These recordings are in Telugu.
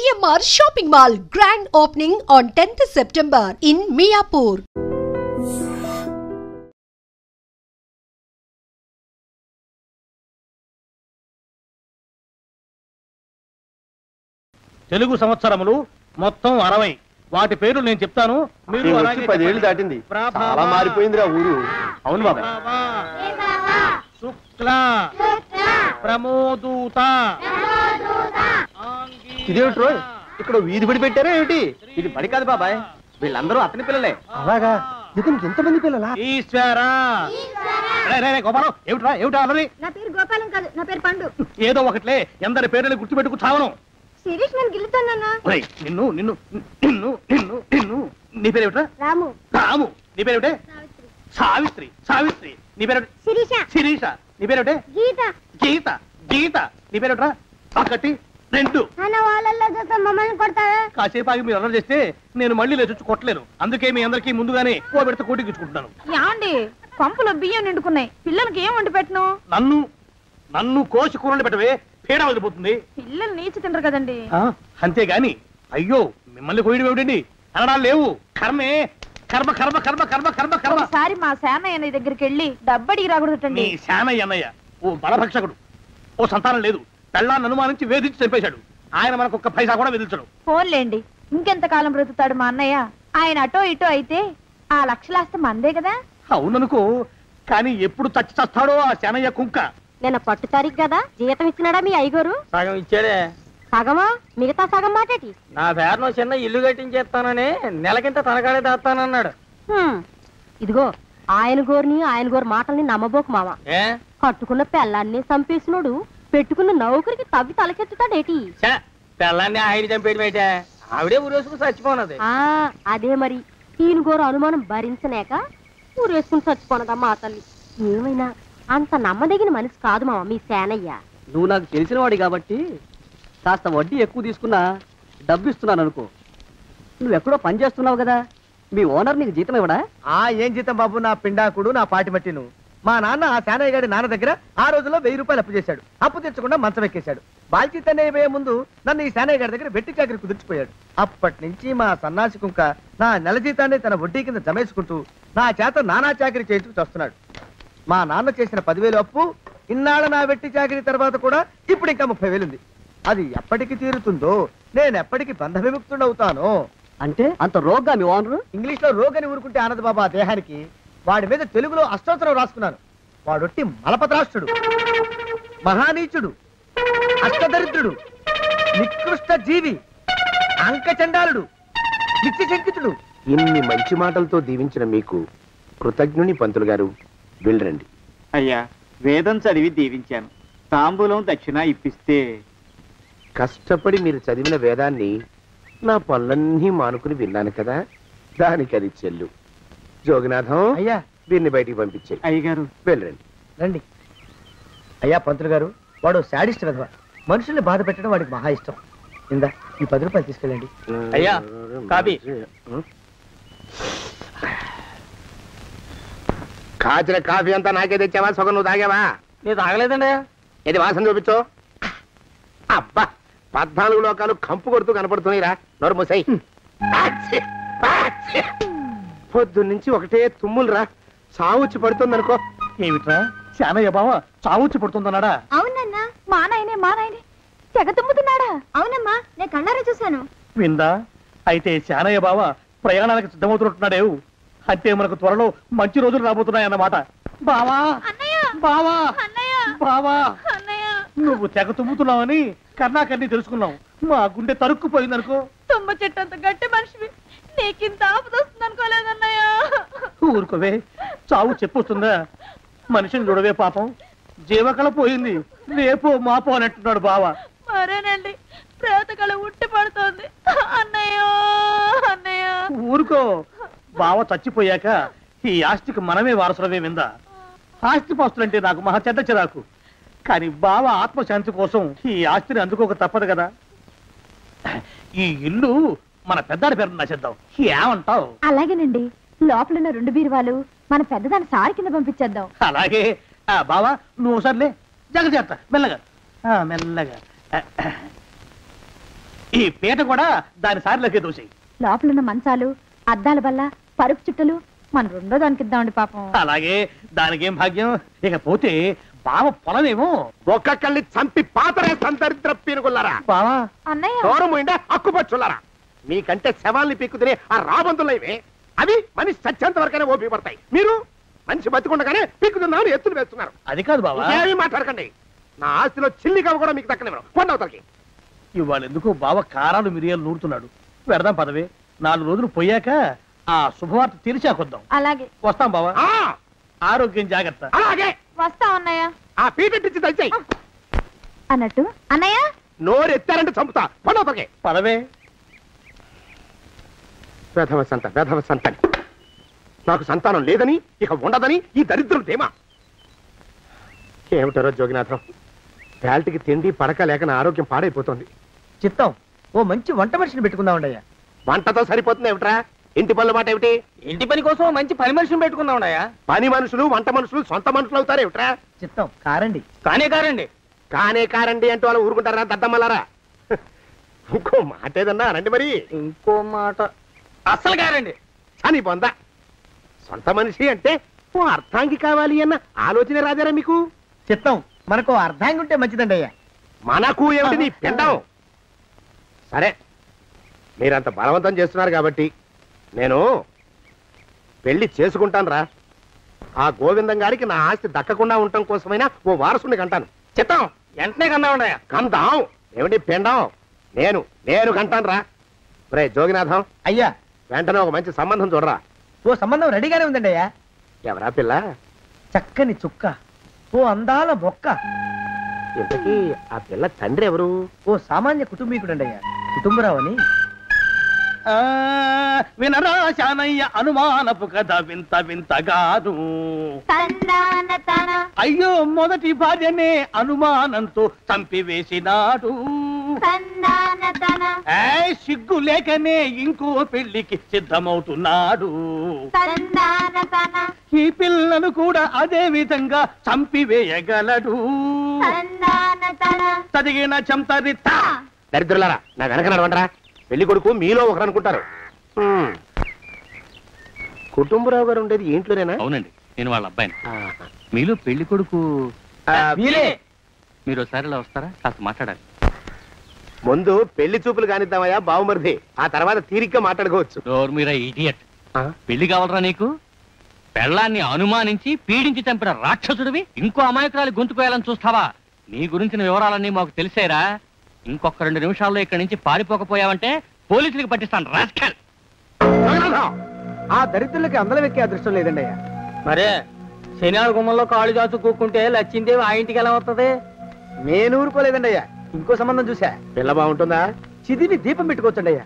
GMR Shopping Mall grand opening on 10th September in Miapur. Telugu సంవత్సరములు మొత్తం 60 వాటి పేర్లు నేను చెప్తాను మీరు అలాగే 10 ఏళ్ళు దాటింది చాలా మారిపోయిందిరా ఊరు అవును బాబాయ్ శుక్ల ప్రమోదూత ఇదేమిట్రో ఇక్కడ వీధి బడి పెట్టారా ఏమిటి? ఇది బడి కాదు బాబాయ్, వీళ్ళందరూ అతని పిల్లలే. అలాగా? ఇతనికి ఎంతమంది పిల్లలా? ఈశ్వరా గోపాలం ఏమిట్రా ఏమిటా అన్నది? నా పేరు గోపాలం కాదు, నా పేరు పండు. ఏదో ఒకట్లే ఎందరి పేర్లు గుర్తుపెట్టుకు చావను. శిరీష్ నన్ను గిల్లుతానన్నా. నిన్ను నిన్ను నిన్ను నిన్ను నిన్ను నీ పేరేమిట్రా? రాము. రాము. నీ పేరేమిటే? సావిత్రి. సావిత్రి. నీ పేరేమిటి? శిరీష. శిరీష. నీ పేరేమిటే? గీత. గీత. గీత. నీ పేరేమిట్రా? ఒకటి రెండు. అన్న వాళ్ళల్లో చూస్తే మమ్మల్ని కొడతావా? కాసేపు ఆగి మీరు అల్లరి చేస్తే నేను మళ్ళీ లేచొచ్చి కొట్టలేను. అందుకే మీ అందరికీ ముందుగానే ఓ పెడితే కోటికిచ్చుకుంటున్నాను. యాండి పంపులో బియ్యం నిండుకున్నాయి, పిల్లలకి ఏం వండి పెట్టను? నన్ను నన్ను కోసి కూరలు పెట్టవే, పేడ వదిలిపోతుంది. పిల్లలు నీచి తినరు కదండి. అంతేగాని అయ్యో మిమ్మల్ని కోయడం ఏమిటండి? అనడాలు లేవు. కర్మే కర్మ కర్మ కర్మ కర్మ కర్మ కర్మ. ఒకసారి మా శానయ్య దగ్గరికి వెళ్ళి డబ్బడికి రాకూడదండి. నీ శానయ్య అన్నయ్య ఓ బలభక్షకుడు, ఓ సంతానం లేదు, పెళ్ళాన్ని అనుమానించి వేధించి చంపేశాడు. ఆయన మనకు ఒక్క పైసా కూడా విధించడు. ఫోన్లేండి, ఇంకెంత కాలం బ్రతుకుతాడు మా అన్నయ్య? ఆయన అటో ఇటో అయితే ఆ లక్షలాస్తి మందే కదా. అవుననుకో, కానీ ఎప్పుడు చచ్చి చస్తాడో ఆ శానయ్య కుంక. నిన్న పట్టు తారీఖు కదా, జీతం ఇచ్చినాడా మీ అయ్యగారు? సగం ఇచ్చాడే. సగమా? మిగతా సగం మాటేటి? నా పేరును చిన్న ఇల్లు కట్టించేస్తానని నెలకింత తనకాడే దాస్తానన్నాడు. ఇదిగో ఆయన గోరు మాటల్ని నమ్మబోకు మామ. కట్టుకున్న పెళ్ళాన్ని చంపేసినోడు పెట్టుకున్న నౌకరికి తవ్వి తలకెత్తుతాడేటి? పెళ్ళాన్ని ఆయన చంపేయడమేటే, ఆవిడే ఊరేసుకుని చచ్చిపోనది. అదే మరి, ఈయన గోరు అనుమానం భరించలేక ఊరేసుకుని చచ్చిపోనదా మా తల్లి. ఏమైనా అంత నమ్మదగిన మనిషి కాదు మామ మీ సేనయ్య. నువ్వు నాకు తెలిసిన వాడి కాబట్టి కాస్త వడ్డీ ఎక్కువ తీసుకున్నా డబ్బు ఇస్తున్నాను అనుకో. నువ్వెక్కడో పని చేస్తున్నావు కదా, మీ ఓనర్ నీకు జీతం ఇవ్వడా? ఏం జీతం బాబు, నా పిండాకుడు, నా పాటి మట్టిను. మా నాన్న ఆ శానయ్య గారి నాన్న దగ్గర ఆ రోజుల్లో 1000 రూపాయలు అప్పు చేశాడు. అప్పు తెచ్చకుండా మంచం ఎక్కేశాడు. బాల్చిత్ అయిపోయే ముందు నన్ను ఈ శానయ్య గారి దగ్గర వెట్టి చాకరి కుదిర్చిపోయాడు. అప్పటి నుంచి మా సన్నాసి కుంక నా నెల జీతాన్ని తన వడ్డీ కింద జమేసుకుంటూ నా చేత నానా చాకరీ చేయించుకు వస్తున్నాడు. మా నాన్న చేసిన 10,000 అప్పు ఇన్నాళ్ళ నా వెట్టి చాకరీ తర్వాత కూడా ఇప్పుడు ఇంకా 30,000 ఉంది. అది ఎప్పటికి తీరుతుందో, నేను ఎప్పటికి బంధ విముక్తుడవుతానో. అంటే అంత రోగ్గా మీ ఓనరు? ఇంగ్లీష్ లో రోగని ఊరుకుంటే ఆనదు బాబా దేహానికి. వాడి మీద తెలుగులో అష్టోత్తరం రాసుకున్నాను. వాడొట్టి మలపత్రాష్ట్రుడు, మహానీచుడు, అష్టదరిద్రుడు, నికృష్ట జీవి, అంకచండాలుడు, నిత్యశంకితుడు. ఇన్ని మంచి మాటలతో దీవించిన మీకు కృతజ్ఞుని పంతులు గారు. వెళ్ళరండి. అయ్యా, వేదం చదివి దీవించాను, తాంబూలం దక్షిణ ఇప్పిస్తే. కష్టపడి మీరు చదివిన వేదాన్ని నా పనులన్నీ మానుకుని విన్నాను కదా, దానికి అది చెల్లు. జోగినాథం, అయ్యా వీరిని బయటికి పంపించే. అయ్యగారు వెళ్ళరండి. రండి. అయ్యా పంతులు గారు, వాడు శాడిస్ట్ విధవ. మనుషుల్ని బాధ పెట్టడం వాడికి మహా ఇష్టం. ఇందా ఈ 10 రూపాయలు తీసుకెళ్ళండి. అయ్యా కాపీ. కాచిన కాఫీ అంతా నాకే తెచ్చావా? సగం నువ్వు తాగావా? నేను తాగలేదండి. ఇది వాసన చూపించు. అబ్బా, 14 లోకాలు కంపు కొడుతూ కనపడుతున్నాయిరా. నోరు మూసాయి. పొద్దున్నుంచి ఒకటే తుమ్ములురా. చావుచ్చి పడుతుందనుకో. ఏమిట్రా శానయ్య బావ చావుచ్చి పడుతుందన్నాడా? అవునన్నా, మా నాయనే తెగ తుమ్ముతున్నాడా? అవునమ్మా, నేను కళ్ళారా చూశాను. విందా? అయితే శానయ్య బావ ప్రయాణానికి సిద్ధమవుతున్నట్టున్నాడేవు. అంటే మనకు త్వరలో మంచి రోజులు రాబోతున్నాయన్నమాట. బావా బావా బావా, నువ్వు తెగ తుమ్ముతున్నావని కర్ణాకర్ణి తెలుసుకున్నావు. మా గుండె తరుక్కుపోయిందనుకో. తుమ్మ చెట్టు అంత గట్టి మనిషివి, నీకింత ఆపద వస్తుంది అనుకోలేదన్నయ్య. ఊరుకోవే, చావు చెప్పొస్తుందా? మనిషిని చూడవే పాపం, జీవకళ పోయింది. రేపో మాపో అనంటున్నాడు బావ. మరేనండి, ప్రేతకళ ఉట్టి పడుతోంది అన్నయ్యో అన్నయ్య. ఊరుకో, బావ చచ్చిపోయాక ఈ ఆస్తికి మనమే వారసులమే. విందా? ఆస్తిపాస్తులంటే నాకు మహా చెడ్డ చిరాకు. కానీ బావ ఆత్మశాంతి కోసం ఈ ఆస్తిని అందుకోక తప్పదు కదా. ఈ ఇల్లు మన పెద్దాడి పేరు నచ్చేద్దాం. ఏమంటావు? అలాగేనండి, లోపలున్న 2 బీరువాలు మన పెద్దదాన్ని సారి కింద పంపించేద్దాం. అలాగే. బావా నువ్వు సర్లే, జాగ్రత్త, మెల్లగా మెల్లగా. ఈ పీట కూడా దాని సారిలోకే దూసేయి. లోపలున్న మంచాలు, అద్దాల బల్ల, పరుపు చుట్టలు మన రెండో దానికి ఇద్దామండి పాపం. అలాగే దానికేం భాగ్యం. ఇకపోతే బావ పొలమేమో ఒక్కొక్కల్ని చంపి పాతరేస్తాను దరిద్ర పీనుకున్నారా. బావా అన్నయ్య దూరం పోయిండే అక్కుపచ్చులారా. మీకంటే శవాల్ని పీక్కుతినే ఆ రాబందులైవే అవి మనిషి చచ్చేంత వరకనే ఓపి పడతాయి. మీరు మనిషి బతికుండగానే పీక్కుతున్నామని ఎత్తులు వేస్తున్నారు. అది కాదు బావా. ఏమీ మాట్లాడకండి. నా ఆస్తిలో చిల్లిగా కూడా మీకు దక్కనివ్వను. కొండవతలకి ఇవాళ ఎందుకో బావ కారాలు మిరియాలు నూరుతున్నాడు. పెడదాం పదవే. 4 రోజులు పోయాక ఆ శుభవార్త తెలిసాకొద్దాం. అలాగే వస్తాం బావా. ఆరోగ్యం జాగ్రత్త. అలాగే వస్తా అన్నయ్య. ఆ పీటెట్టించి దయచేయి. అన్నట్టు అన్నయ్య నోరు ఎత్తారంటే చంపుతా. కొండవతలకి పదవే. వేధవ సంతానం. నాకు సంతానం లేదని ఇక ఉండదని ఈ దరిద్రులు ధీమా. ఏమిటారో జోగినాథం, వేల్టికి తిండి పడక లేక నా ఆరోగ్యం పాడైపోతుంది. చిత్తం ఓ మంచి వంట మనిషిని పెట్టుకుందామండయ్యా. వంటతో సరిపోతుంది ఏమిట్రా? ఇంటి పనుల మాట ఏమిటి? ఇంటి పని కోసం మంచి పని మనిషిని పెట్టుకుందామండయ్యా. పని మనుషులు వంట మనుషులు సొంత మనుషులు అవుతారు ఏమిట్రా? చిత్తం కారండి. కానే కారండి అంటూ వాళ్ళు ఊరుకుంటారా దద్దమ్మలారా? ఇంకో మాట ఏదన్నా రండి మరి. ఇంకో మాట అస్సలు కారండి. అని పొందా సొంత మనిషి అంటే ఓ అర్థాంగి కావాలి అన్న ఆలోచన రాజారా మీకు? చిత్తం మనకు అర్ధాంగి ఉంటే మంచిదండి అయ్యా. మనకు ఏమిటి నీ పిండం? సరే, మీరంత బలవంతం చేస్తున్నారు కాబట్టి నేను పెళ్లి చేసుకుంటాను రా. ఆ గోవిందం గారికి నా ఆస్తి దక్కకుండా ఉండటం కోసమైనా ఓ వారసుని కంటాను. చిత్తం వెంటనే కన్నామండయ్యా. కందాం ఏమిటి పిండం? నేను కంటాను రా. రే జోగినాథం, అయ్యా వెంటనే ఒక మంచి సంబంధం చూడరా. ఓ సంబంధం రెడీగానే ఉందండి అయ్యా. ఎవరా పిల్ల? చక్కని చుక్క, ఓ అందాల బొక్క. ఇంతకీ ఆ పిల్ల తండ్రి ఎవరు? ఓ సామాన్య కుటుంబీకుడండి అయ్యా, కుటుంబరావు అని. వినరా శానయ్య అనుమానపు కథ వింత వింతగాదు. అయ్యో మొదటి భార్యనే అనుమానంతో చంపివేసినాడు. సిగ్గు లేకనే ఇంకో పెళ్లికి సిద్ధమవుతున్నాడు. ఈ పిల్లను కూడా అదే విధంగా చంపివేయగలడు. చదిగిన చంతరిత. దరిద్రులారా, నా వెనక నడవండరా. పెళ్లి కొడుకు మీలో ఒకరు అనుకుంటారు. కుటుంబరావు గారు ఉండేది ఇంట్లోనేనా? అవునండి, నేను వాళ్ళ అబ్బాయిని. మీలో పెళ్లి కొడుకు మీరు ఒకసారి ఇలా వస్తారా? కాస్త మాట్లాడాలి. ముందు పెళ్లి చూపులు కానిద్దామయ్యా బావుమరిది, ఆ తర్వాత తీరిగ్గా మాట్లాడుకోవచ్చు. మీరా ఇడియట్. పెళ్లి కావాలరా నీకు? పెళ్ళాన్ని అనుమానించి పీడించి చంపిన రాక్షసుడివి ఇంకో అమాయకురాలి గొంతుకోయాలని చూస్తావా? నీ గురించిన వివరాలన్నీ మాకు తెలిసేరా. ఇంకొక 2 నిమిషాల్లో ఇక్కడి నుంచి పారిపోకపోయావంటే పోలీసులకు పట్టిస్తాను. రాస్కల్. ఆ దరిద్రులకి అందలం ఎక్కే అదృష్టం లేదండి అయ్యా. మరే శనివారం గుమ్మంలో కాళ్ళు దాచు కూకుంటే లచ్చిందేవి ఆ ఇంటికి ఎలా వస్తుంది? నేను ఊరుకోలేదండి అయ్యా. ఇంకో సంబంధం చూసా. పిల్ల బాగుంటుందా? చిదివి దీపం పెట్టుకోవచ్చండి అయ్యా.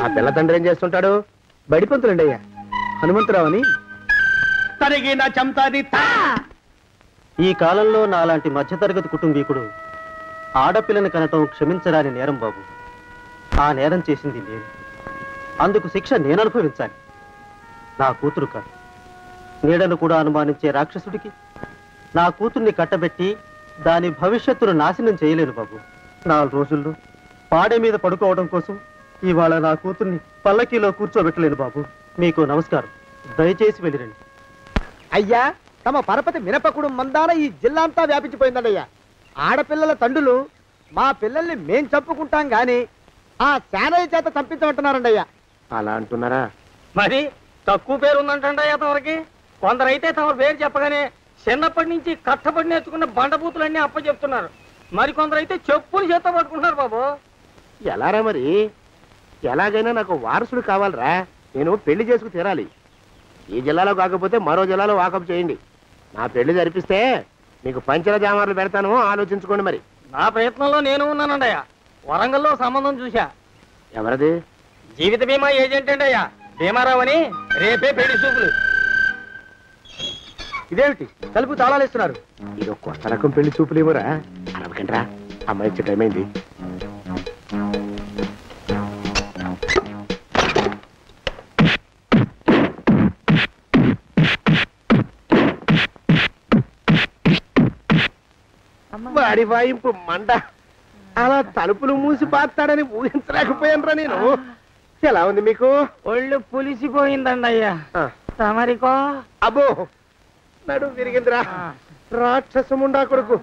ఆ పిల్ల తండ్రి ఏం చేస్తుంటాడు? బడిపంతులండి అయ్యా, హనుమంతరావు అని. తరిగిన చంతరిత. ఈ కాలంలో నాలాంటి మధ్యతరగతి కుటుంబీకుడు ఆడపిల్లని కనటం క్షమించరాని నేరం బాబు. ఆ నేరం చేసింది నేను. అందుకు శిక్ష నేను అనుభవించాలి. నా కూతురు కాదు, నీడను కూడా అనుమానించే రాక్షసుడికి నా కూతుర్ని కట్టబెట్టి దాని భవిష్యత్తును నాశనం చేయలేను బాబు. 4 రోజుల్లో పాడే మీద పడుకోవడం కోసం ఇవాళ నా కూతుర్ని పల్లకీలో కూర్చోబెట్టలేను బాబు. మీకు నమస్కారం, దయచేసి వెళ్ళిరండి. అయ్యా, తమ పరపతి మినపకుడు మందాన ఈ జిల్లా అంతా వ్యాపించిపోయిందండి అయ్యా. ఆడపిల్లల తండ్రులు మా పిల్లల్ని మేం చంపుకుంటాం గాని ఆ శానయ్య చేత చంపించమంటున్నారండి అయ్యా. అలా అంటున్నారా? మరి తక్కువ పేరు ఉందంటండి అయ్యా తమరికి. కొందరైతే తమ పేరు చెప్పగానే చిన్నప్పటి నుంచి కట్టబడి నేర్చుకున్న బండబూతులన్నీ అప్పచెప్తున్నారు. మరి కొందరైతే చెప్పులు చేత పట్టుకుంటున్నారు బాబు. ఎలారా మరి? ఎలాగైనా నాకు వారసుడు కావాలరా. నేను పెళ్లి చేసుకు తీరాలి. ఈ జిల్లాలో కాకపోతే మరో జిల్లాలో వాకప్ చేయండి. నా పెళ్లి జరిపిస్తే మీకు పంచల జామార్లు పెడతాను, ఆలోచించుకోండి మరి. నా ప్రయత్నంలో నేను ఉన్నానండి అయ్యా. వరంగల్లో సంబంధం చూశా. ఎవరది? జీవిత బీమా ఏజెంట్ అండి అయ్యా, భీమారావు అని. రేపే పెళ్లి చూపులు. ఇదేమిటి తలుపు తాళాలు ఇస్తున్నారు? ఇది కొత్త రకం పెళ్లి చూపులేమోరా. అరవకండ్రా, అమ్మాయి వచ్చే టైం అయింది. వాడి వాయింపు మండ. అలా తలుపులు మూసి పాతాడని ఊహించలేకపోయానురా నేను. ఎలా ఉంది మీకు? ఒళ్ళు పులిసిపోయిందండి అయ్యా. తమరికో? అబ్బో నడు విరిగిందిరా. రాక్షసముండా కొడుకు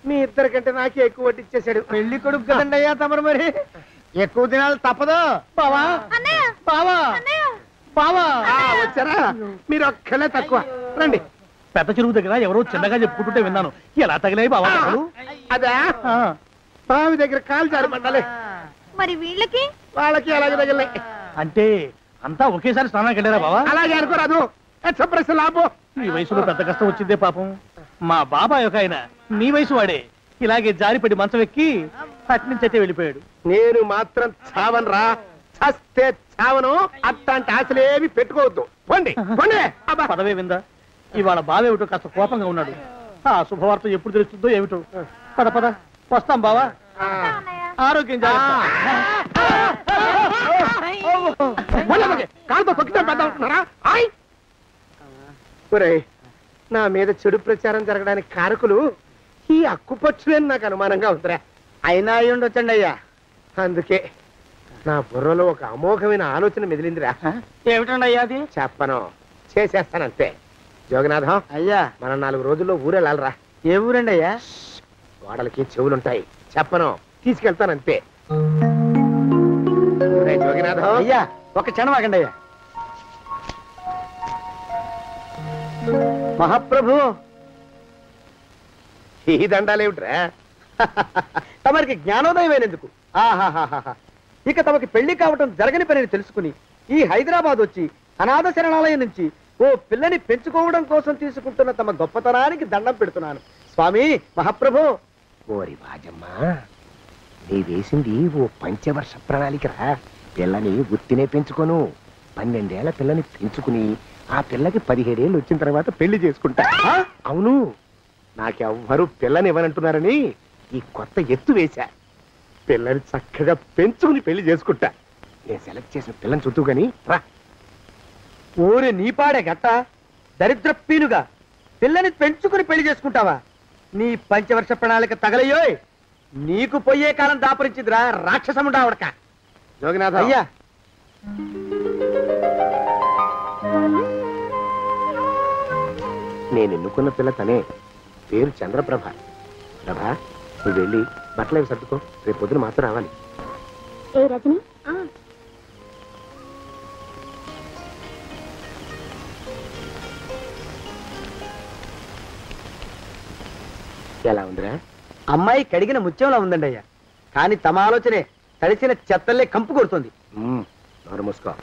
మీ ఇద్దరికంటే నాకే ఎక్కువ వడ్డిచ్చేశాడు. పెళ్లి కొడుకు కదండి అయ్యా తమరు, మరి ఎక్కువ దినాలు తప్పదు. బావా బావా బావా వచ్చారా? మీరు ఒక్కలే తక్కువ. రండి. పెద్ద చెరువు దగ్గర ఎవరో చిన్నగా చెప్పుకుంటుంటే విన్నాను. ఎలా తగిలాయి బావా? అదా బావి దగ్గర కాలు జారి పడ్డాలే. మరి వీళ్ళకి? వాళ్ళకి అలాగే తగిలే. అంటే అంతా ఒకేసారి స్నానానికి వెళ్ళారా బావా? అలాగే అనుకోరాదు. ప్రశ్న లాభం. ఈ వయసులో పెద్ద కష్టం వచ్చిందే పాపం. మా బాబాయ్ ఒక ఆయన నీ వయసు వాడే ఇలాగే జారిపడి మంచం ఎక్కి అట్నుంచైతే వెళ్ళిపోయాడు. నేను మాత్రం చావనరా. చస్తే చావను. అట్లాంటి ఆశలేమి పెట్టుకోవద్దు. పండి పండి. పదవే విందా. ఇవాళ బావేమిటో కాస్త కోపంగా ఉన్నాడు. ఆ శుభవార్త ఎప్పుడు తెలుస్తుందో ఏమిటో. పద పద వస్తాం బావా. ఆరోగ్యం జాగ్రత్త. కాలుతో తొక్కితే పెద్ద ఉంటున్నారా? నా మీద చెడు ప్రచారం జరగడానికి కారకులు ఈ అక్కుపచ్చులేని నాకు అనుమానంగా ఉందిరా. అయినా అయి ఉండొచ్చండి అయ్యా. అందుకే నా బుర్రలో ఒక అమోఘమైన ఆలోచన మెదిలిందిరా. ఏమిటండి అయ్యా అది? చెప్పను, చేసేస్తానంతే. జోగనాథం అయ్యా, మనం 4 రోజుల్లో ఊరెళ్ళాలరా. ఏ ఊరండి అయ్యా? గోడలకి చెవులుంటాయి. చెప్పను, తీసుకెళ్తానంతే. జోగినాథం అయ్యా ఒక క్షణం ఆగండి అయ్యా. మహాప్రభు, ఈ దండాలేమిట్రా? తమరికి జ్ఞానోదయమైనందుకు. ఆహాహాహా. ఇక తమకి పెళ్లి కావటం జరగని పనిని తెలుసుకుని ఈ హైదరాబాద్ వచ్చి అనాథ శరణాలయం నుంచి ఓ పిల్లని పెంచుకోవడం కోసం తీసుకుంటున్న తమ గొప్పతనానికి దండం పెడుతున్నాను స్వామి. మహాప్రభు. ఓరి బాజమ్మా, నీ వేసింది ఓ పంచవర్ష ప్రణాళికరా. పిల్లని గుర్తినే పెంచుకోను. 12 ఏళ్ల పిల్లని పెంచుకుని ఆ పిల్లకి 17 ఏళ్ళు వచ్చిన తర్వాత పెళ్లి చేసుకుంటా. అవును, నాకెవ్వరూ పిల్లని ఇవ్వనంటున్నారని ఈ కొత్త ఎత్తు వేశా. పిల్లని చక్కగా పెంచుకుని పెళ్లి చేసుకుంటా. నేను సెలెక్ట్ చేసిన పిల్లని చుట్టూ గాని రా. ఓరి నీపాడే గట్ట దరిద్ర పీనుగా పిల్లని పెంచుకుని పెళ్లి చేసుకుంటావా? నీ పంచవర్ష ప్రణాళిక తగలయ్యోయ్. నీకు పోయే కాలం దాపరించిందిరా రాక్షసముండా ఉడక. జోగినాథ అయ్యా, నేను ఎన్నుకున్న పిల్ల తనే. పేరు చంద్రప్రభ. ప్రభ, నువ్వు వెళ్ళి బట్టలు అవి సర్దుకో. రేపు పొద్దున మాత్రం రావాలి. ఏ రజని? ఎలా ఉందిరా? అమ్మాయి కడిగిన ముత్యంలా ఉందండి అయ్యా. కానీ తమ ఆలోచనే తడిసిన చెత్తల్లే కంపు కొడుతుంది. నోరు మూసుకో.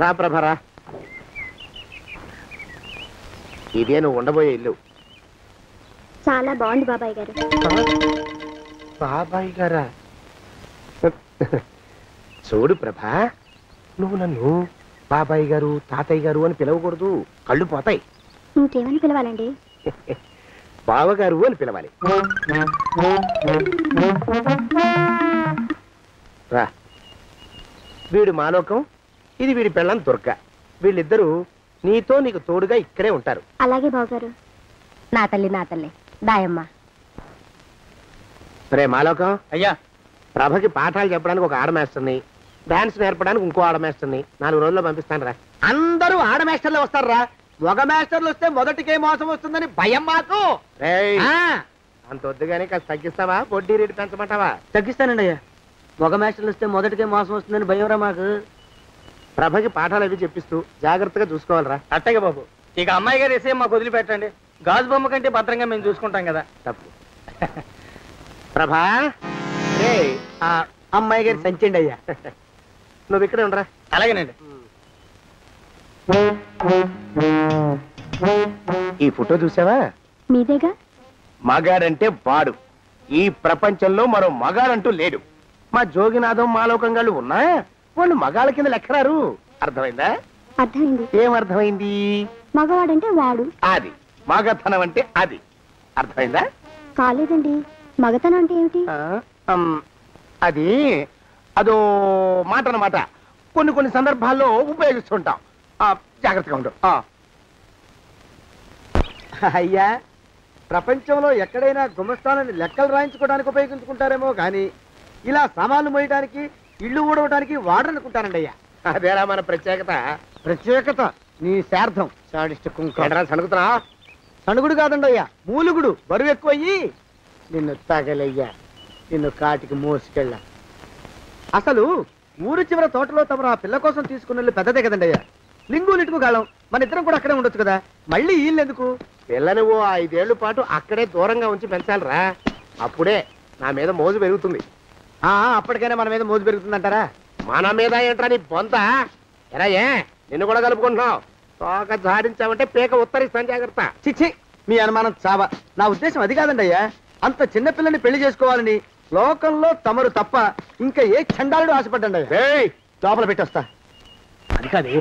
రా ప్రభరా, ఇదే నువ్వు ఉండబోయే ఇల్లు. చాలా బాగుంది బాబాయ్ గారు. బాబాయ్ గారా? చూడు ప్రభా, నువ్వు నన్ను బాబాయ్ గారు తాతయ్య గారు అని పిలవకూడదు. కళ్ళు పోతాయి. ఇంకేమని పిలవాలండి? బావగారు అని పిలవాలి. రా. వీడు మాలోకం, ఇది వీడి పెళ్ళం దుర్గ. వీళ్ళిద్దరూ నీతో నీకు తోడుగా ఇక్కడే ఉంటారు. అలాగే బావగారు. నా తల్లి దాయమ్మ. రే మాలోకం, అయ్యా ప్రభకి పాఠాలు చెప్పడానికి ఒక ఆడమేస్టర్ని, డాన్స్ నేర్పడానికి ఇంకో ఆడమేస్టర్ని 4 రోజుల్లో పంపిస్తాను రా. అందరూ ఆడ మాస్టర్లు వస్తారా? మగ మాస్టర్లు వస్తే మొదటికే మోసం వస్తుందని భయం మాకు. అంత వద్దుగానే కాస్త తగ్గిస్తావా? వడ్డీ రేటు పెంచమంటావా? తగ్గిస్తానండి అయ్యా. మగ మాస్టర్లు వస్తే మొదటికే మోసం వస్తుందని భయంరా మాకు. ప్రభకి పాఠాలు అవి చెప్పిస్తూ జాగ్రత్తగా చూసుకోవాలరా. అట్టగే బాబు. ఇక అమ్మాయి గారు వేసే మాకు వదిలిపెట్టండి. గాజు బొమ్మ కంటే భద్రంగా మేము చూసుకుంటాం కదా. తప్పు. ప్రభా, ఆ అమ్మాయి గారి సంచండి అయ్యా. నువ్వు ఇక్కడే ఉండరా. అలాగేనండి. ఈ ఫోటో చూసావా? మీదేగా. మగాడంటే వాడు. ఈ ప్రపంచంలో మరో మగాడంటూ లేడు. మా జోగినాథం మాలోకంగాళ్ళు ఉన్నా వాళ్ళు మగాళ్ళ కింద లెక్కరారు. అర్థమైందా? అర్థమైంది. ఏం అర్థమైంది? మగవాడంటే వాడు. అది మగతనం అంటే అది. అర్థమైందా? కాలేదండి. మగతనం అంటే ఏమిటి? అది అదో మాట అన్నమాట. కొన్ని సందర్భాల్లో ఉపయోగిస్తుంటాం. జాగ్రత్తగా ఉండు. అయ్యా, ప్రపంచంలో ఎక్కడైనా గుమస్తాలని లెక్కలు రాయించుకోవడానికి ఉపయోగించుకుంటారేమో కానీ ఇలా సామాన్లు మోయడానికి ఇల్లు ఊడవడానికి వాడరనుకుంటానండి అయ్యా. అదేరా మన ప్రత్యేకత. ప్రత్యేకత నీ శార్థం సాడిస్ట్ కుంక. సణుకుతున్నా? సణుగుడు కాదండి అయ్యా, మూలుగుడు. బరువు ఎక్కువయ్యి నిన్ను తగలయ్యా, నిన్ను కాటికి మోసుకెళ్ళ. అసలు ఊరు చివర తోటలో తమరు ఆ పిల్ల కోసం తీసుకున్న పెద్దదే కదండి అయ్యా. లింగు లిటుకు గాలం, మన ఇద్దరం కూడా అక్కడే ఉండొచ్చు కదా. మళ్ళీ వీళ్ళు ఎందుకు? పిల్లని ఓ 5 ఏళ్ల పాటు అక్కడే దూరంగా ఉంచి పెంచాలిరా. అప్పుడే నా మీద మోజు పెరుగుతుంది. అప్పటికైనా మన మీద మోజు పెరుగుతుందంటారా? మన మీద ఏంట్రా నీ బొంత? ఎరా నిన్ను కూడా కలుపుకుంటున్నావు. తోక జాడించావంటే పీక ఉత్తరిస్తాను, జాగ్రత్త. చిచ్చి, మీ అనుమానం చావా. నా ఉద్దేశం అది కాదండి అయ్యా. అంత చిన్న పిల్లని పెళ్లి చేసుకోవాలని లోకంలో తమరు తప్ప ఇంకా ఏ చండాలుడు ఆశపడ్డండి అయ్యా. లోపల పెట్టొస్తా. అది కాదే,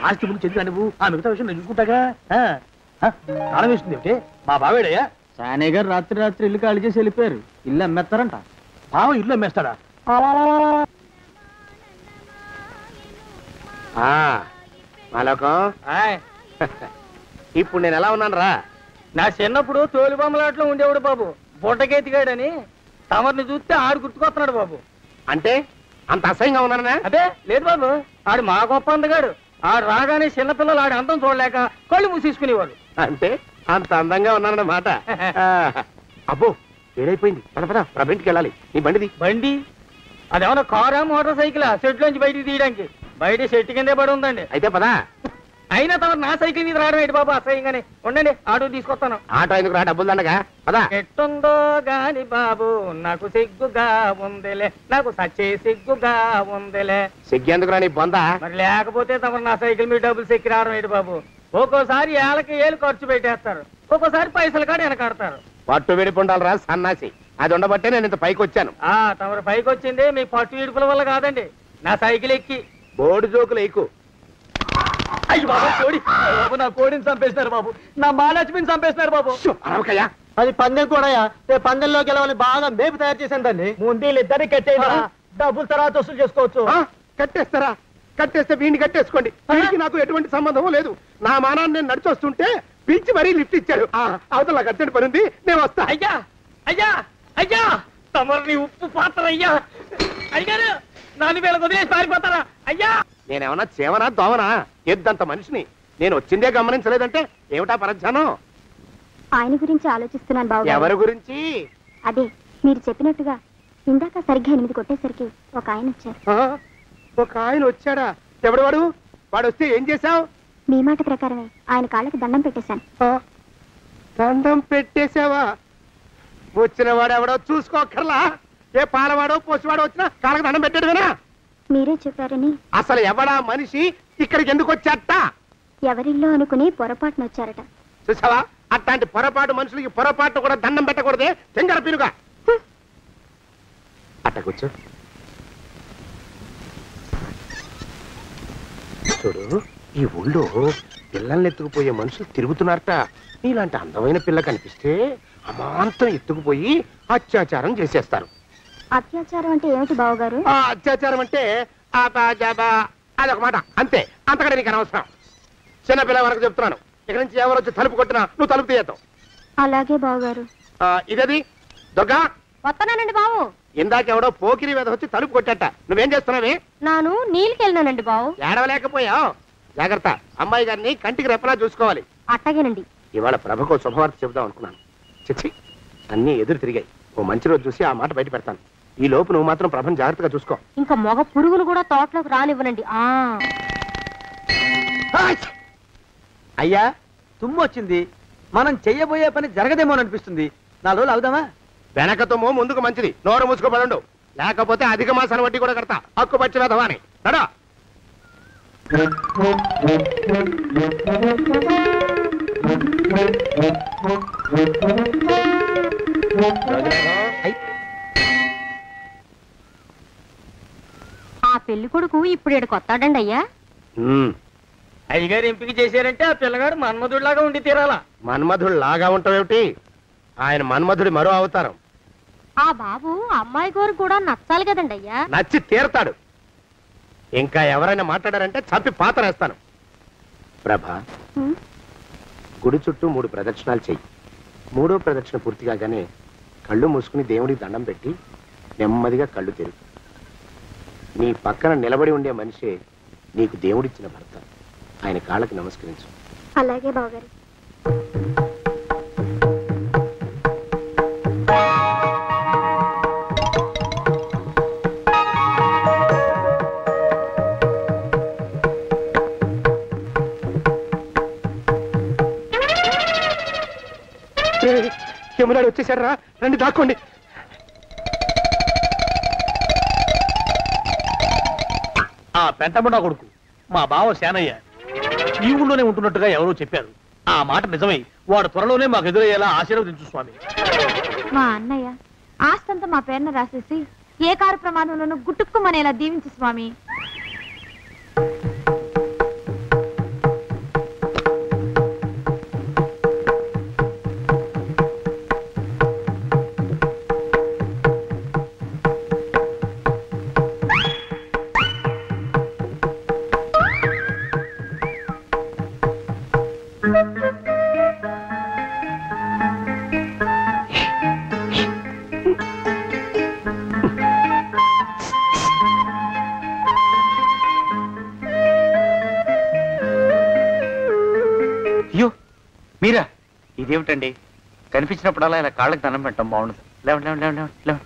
ఆస్తి ముందు చెందుగా నువ్వు ఆ మిగతా విషయం నేను చూసుకుంటాగా. తాళం వేస్తుంది ఏమిటి? మా బావేడయ్యా. సానయ్య గారు రాత్రి ఇల్లు ఖాళీ చేసి వెళ్ళిపోయారు. ఇల్లు అమ్మేస్తారంట. బావ ఇల్లు అమ్మేస్తాడా? మాలోకం, ఇప్పుడు నేను ఎలా ఉన్నాను రా? నా చిన్నప్పుడు తోలు బొమ్మలాట్లో ఉండేవాడు బాబు, బుట్టకెత్తిగాడని. తమరిని చూస్తే ఆడు గుర్తుకొస్తున్నాడు బాబు. అంటే అంత అసహ్యంగా ఉన్నానా? అదే లేదు బాబు, ఆడు మా గొప్ప అందగాడు. ఆడు రాగానే చిన్నపిల్లలు ఆడి అందం చూడలేక కళ్ళు మూసేసుకునేవాడు. అంటే అంత అందంగా ఉన్నానన్నమాట. అబ్బో, ఏడైపోయింది. పద పద, ప్రభింటికి వెళ్ళాలి. నీ బండిది. బండి అదేమన్నా కారా మోటార్ సైకిల్? సెట్లోంచి బయటికి తీయడానికి బయట చెట్టు కిందే పడి ఉందండి. అయితే పదా. అయినా తమ నా సైకిల్ మీద రావడం ఏంటి బాబు అసహ్యంగానే. ఉండండి, ఆటో తీసుకొస్తాను. ఆటో ఎందుకు రా, డబ్బులు దండగా. పదా. ఎట్టుందో గాని బాబు నాకు సిగ్గుగా ఉందిలే, నాకు సచ్చే సిగ్గుగా ఉందిలే. సిగ్గెందుకు రా నీ బొంద? మరి లేకపోతే తమ నా సైకిల్ మీద డబ్బులు సెక్కి రావడం ఏంటి బాబు? ఒక్కోసారి ఏళ్ళకి ఏళ్ళు ఖర్చు పెట్టేస్తారు, ఒక్కోసారి పైసలు కాడ వెనకాడతారు. పట్టు విడిపుండాలి రా సన్నాసి. అది ఉండబట్టే నేను ఇంత పైకి వచ్చాను. తమరు పైకి వచ్చింది మీ పట్టు ఇడుపుల వల్ల కాదండి, నా సైకిల్ ఎక్కి. బోర్డు జోకులు ఎక్కువ. అయ్యి బాబు, కోడి బాబు, నా కోడిని చంపేస్తున్నారు బాబు, నా మహాలక్ష్మిని చంపేస్తున్నారు బాబు. అరవకయ్యా. అది పందెం కూడా పందెంలో గెలవని బాగా మేపు తయారు చేశాను దాన్ని. ముందు వీళ్ళిద్దరిని కట్టేయరా, డబ్బులు తర్వాత వసూలు చేసుకోవచ్చు. కట్టేస్తారా? కట్టేస్తే వీడిని కట్టేసుకోండి. వీడికి నాకు ఎటువంటి సంబంధం లేదు. నా మానాన్ని నేను నడిచొస్తుంటే పిలిచి మరీ లిఫ్ట్ ఇచ్చాడు. అవతల నాకు అర్జెంట్ పని ఉంది, నేను వస్తా. అయ్యా అయ్యా అయ్యా, తమరిని ఉప్పు పాత్ర అయ్యా. అయ్యారు నాలుగు వేల వదిలేసి పారిపోతారా అయ్యా? నేనేమన్నా చేవనా దోవనా? ఎద్దంత మనిషిని. నేను వచ్చిందే గమనించలేదంటే ఏమిటా పరధ్యానం? ఆయన గురించి ఆలోచిస్తున్నాను బాబు. ఎవరి గురించి? అదే మీరు చెప్పినట్టుగా ఇందాక సరిగ్గా 8 కొట్టేసరికి ఒక ఆయన వచ్చారు. ఒక ఆయన వచ్చాడా? ఎవడు వాడు? వాడు వస్తే ఏం చేశావు? మీ మాట ప్రకారమే ఆయన కాళ్ళకి దండం పెట్టేశాను. దండం పెట్టేశావా? వచ్చిన వాడు ఎవడో చూసుకోకర్లా. ఏ పాలవాడో పోసివాడో వచ్చినా కాళ్ళకి దండం పెట్టాడువేనా? మీరే చెప్పారని. అసలు ఎవడా మనిషి? ఇక్కడికి ఎందుకు వచ్చాట? ఎవరిల్లో అనుకుని పొరపాటున వచ్చారట. చూసావా, అట్లాంటి పొరపాటు మనుషులకి పొరపాటు కూడా దండం పెట్టకూడదే. తెంగర పినుగా అట్ట కూర్చో. చూడు, ఈ ఊళ్ళో పిల్లల్ని ఎత్తుకుపోయే మనుషులు తిరుగుతున్నారట. నీలాంటి అందమైన పిల్ల కనిపిస్తే అమాంతం ఎత్తుకుపోయి అత్యాచారం చేసేస్తారు. అత్యాచారం అంటే ఏమిటి బావగారు? అత్యాచారం అంటే అదొక మాట, అంతే. అంతకంటే నీకు అనవసరం. చిన్నపిల్ల వరకు చెప్తున్నాను. ఇక్కడ నుంచి ఎవరు వచ్చి తలుపు కొట్టినా నువ్వు తలుపు తీయతావు. అలాగే బావగారు. ఇదది దొంగ. వస్తానండి బావు. ఇందాకెవడో పోకిరి మీద వచ్చి తలుపు కొట్టట. నువ్వేం చేస్తున్నావే? నాను నీళ్ళకి వెళ్ళినానండి బావు. ఏడవలేకపోయావు. జాగ్రత్త, అమ్మాయి గారిని కంటికి రెప్పలా చూసుకోవాలి. అట్టగేనండి. ఇవాళ ప్రభకు శుభవార్త చెబుదాం అనుకున్నాను. చిచ్చి, అన్నీ ఎదురు తిరిగాయి. ఓ మంచి రోజు చూసి ఆ మాట బయట పెడతాను. ఈ లోపు నువ్వు మాత్రం ప్రభను జాగ్రత్తగా చూసుకో. ఇంకా మగ పురుగులు కూడా తోటలోకి రానివ్వనండి. అయ్యా, తుమ్ము వచ్చింది. మనం చెయ్యబోయే పని జరగదేమో అనిపిస్తుంది. 4 రోజులు అవుదామా? వెనక తుమ్ము ముందుకు మంచిది. నోరు మూసుకోబడండు, లేకపోతే అధిక మాసాల వడ్డీ కూడా కడతా. హక్కు పచ్చి వెధవాని నడా. ఆ పెళ్లి కొడుకు ఇప్పుడు ఇక్కడికి వస్తాడండి అయ్యా. అయ్యగారు ఎంపిక చేశారంటే ఆ పిల్లగాడు మన్మధుడిలాగా ఉండి తీరాలా. మన్మధుడు లాగా ఉంటావేమిటి? ఆయన మన్మధుడి మరో అవతారం. ఆ బాబు అమ్మాయి గారు కూడా నచ్చాలి కదండి అయ్యా. నచ్చి తీరతాడు. ఇంకా ఎవరైనా మాట్లాడారంటే చంపి పాతరేస్తాను. ప్రభా, గుడి చుట్టూ 3 ప్రదక్షిణాలు చెయ్యి. 3వ ప్రదక్షిణ పూర్తి కాగానే కళ్ళు మూసుకుని దేవుడికి దండం పెట్టి నెమ్మదిగా కళ్ళు తెరుగు. నీ పక్కన నిలబడి ఉండే మనిషే నీకు దేవుడిచ్చిన భర్త. ఆయన కాళ్ళకి నమస్కరించు. అలాగే బావగారు. యమునాడు వచ్చేసాడు రా, రండి దాక్కోండి. ఆ పెంటముడా కొడుకు మా బావ శానయ్య ఈ ఊళ్ళోనే ఉంటున్నట్టుగా ఎవరో చెప్పారు. ఆ మాట నిజమై వాడు త్వరలోనే మాకు ఎదురయ్యేలా ఆశీర్వదించు స్వామి. మా అన్నయ్య ఆస్తంతా మా పేరున రాసేసి ఏ కారు ప్రమాదంలోనూ గుట్టుక్కుమనేలా దీవించు స్వామి. మీరా? ఇదేమిటండి, కనిపించినప్పుడల్లా ఇలా కాళ్ళకి దండం పెట్టడం బాగుండదు. లేవండి లేవండి లేవండి లేవండి.